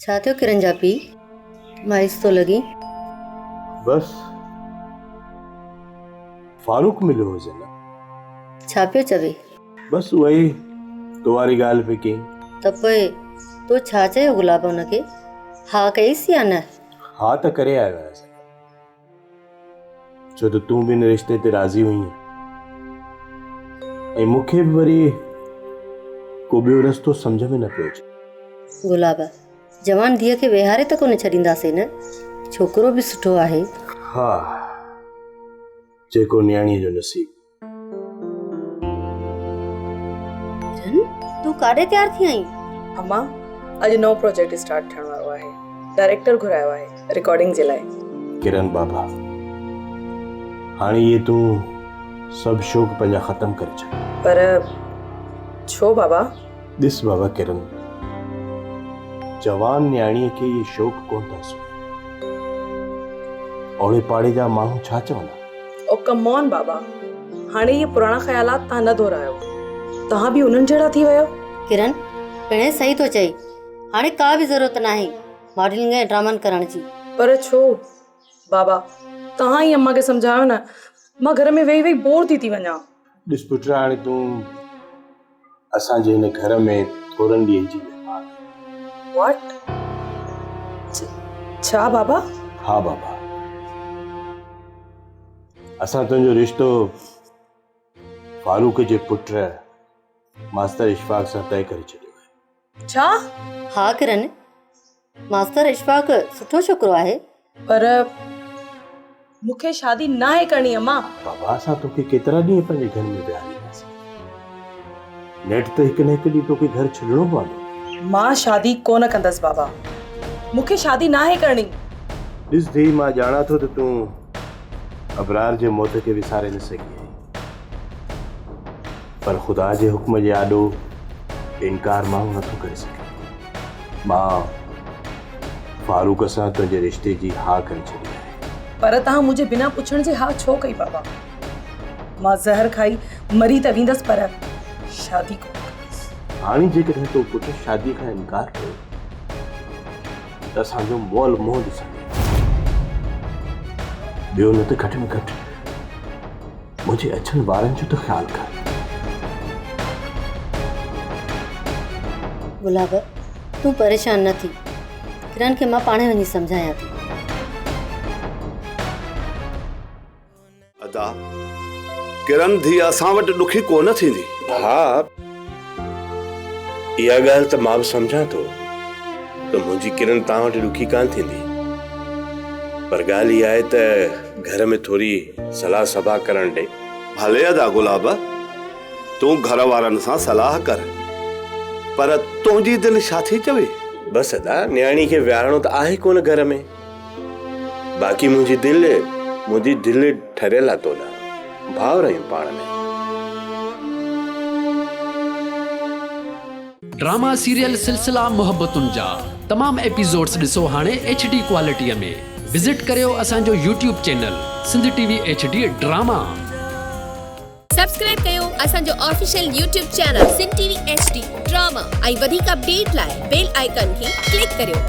छा थियो किरण जा पी? माइस तो लगी। बस फारूक मिलो हो जना। छा पियो चवे? बस वही तुम्हारी गाल पे की। त पोइ तो छा चयो गुलाब उनखे? हा कईसी या न? हाँ तो करे आयो है छो तो तू भी इन रिश्ते ते राज़ी हुई है ऐं मूंखे भी वरी को ॿियो रस्तो समझ में न पियो अचे। गुलाब जवान धीअ खे वेहारे त कोन छॾींदासीं न, छोकिरो भी सुठो आहे। हाँ जेको न्याणीअ जो नसीब। तू काॾे तैयार थी आई? अम्मा अॼु नओं प्रोजेक्ट स्टार्ट थियण वारो आहे। डायरेक्टर घुरायो आहे रिकॉर्डिंग जे लाइ। किरण बाबा हाणे ये तू सब शौक़ पंहिंजा ख़त्म करे छॾ। पर छो बाबा? ॾिस बाबा किरण जवान न्याणीअ खे ये शौक़ कोन अथसि। ओड़े पाड़े जा माण्हू छा चवंदा? ओ कम ऑन बाबा, हाणे ये पुराणा ख़्यालात तव्हां न दोहरायो। तव्हां बि उन्हनि जहिड़ा थी वियो। किरण पिणे सही तो चई, हाणे का भी ज़रूरत नाहे मॉडलिंग ऐं ड्रामनि करण जी। पर छो बाबा? तव्हां ई अम्मा खे सम्झायो न, मां घर में वेही वेही बोर थी वञा। ॾिस पुट हाणे तूं असांजे हिन घर में थोरनि ॾींहंनि जी महिमान। व्हाट? छा बाबा? हाँ बाबा असां तुंहिंजो रिश्तो फारूक जे पुट मास्टर इशफाक सां तय करे छॾियो आहे। छा? हाँ किरण मास्टर इशफाक सुठो छोकिरो आहे। पर मूंखे शादी न आहे करणी अम्मा। बाबा असां तोखे केतिरा ॾींहं पंहिंजे घर में विहारींदासीं। नेट त हिकु न हिकु ॾींहुं तोखे घर छॾिणो पवंदो। मां शादी कोन कंदसि बाबा, मूंखे शादी न आहे करणी। ॾिस धीउ मां ॼाणा थो त तूं अबरार जे मौत खे विसारे न सघी आहीं, पर ख़ुदा जे हुक्म जे आॾो इनकार माण्हू नथो करे सघे। मां फारूक सां तुंहिंजे रिश्ते जी हा करे छॾी आहे। पर तव्हां मुझे बिना पुछण जे हा छो कई बाबा? मां ज़हर खाई मरी त वेंदसि पर शादी कोन कंदसि। हाणे जेकॾहिं तो पुट शादी खां इनकार कयो त असांजो मोल मोह ॾिसंदे ॿियो न त घटि में घटि मुंहिंजे अछनि ॿारनि जो त ख़्यालु कर। गुलाब तू परेशान न थी, किरण खे मां पाणे वञी सम्झायां थी। अदा किरण धीअ असां वटि ॾुखी कोन थींदी। हाँ इहा ॻाल्हि त मां बि सम्झां थो त मुंहिंजी किरण तव्हां वटि ॾुखी कान थींदी, पर ॻाल्हि इहा आहे त घर में थोरी सलाह सभा करण ॾे। भले अदा गुलाब तूं घर वारनि सां सलाह कर, पर तुंहिंजी दिलि छा थी चवे? बसि अदा न्याणी खे विहारणो त आहे कोन घर में, बाक़ी मुंहिंजी दिलि ठरियल आहे तोॾा। भाउर आहियूं पाण में। ड्रामा सीरियल सिलसिला मोहब्बतुनि जा तमाम एपिसोड्स ॾिसो हाणे HD क्वालिटीअ में। विजिट करियो असांजो YouTube channel Sindh TV HD drama. Subscribe कयो असांजो official YouTube channel Sindh TV HD drama ऐं वधीक अपडेट लाइ बेल आइकन खे क्लिक करियो।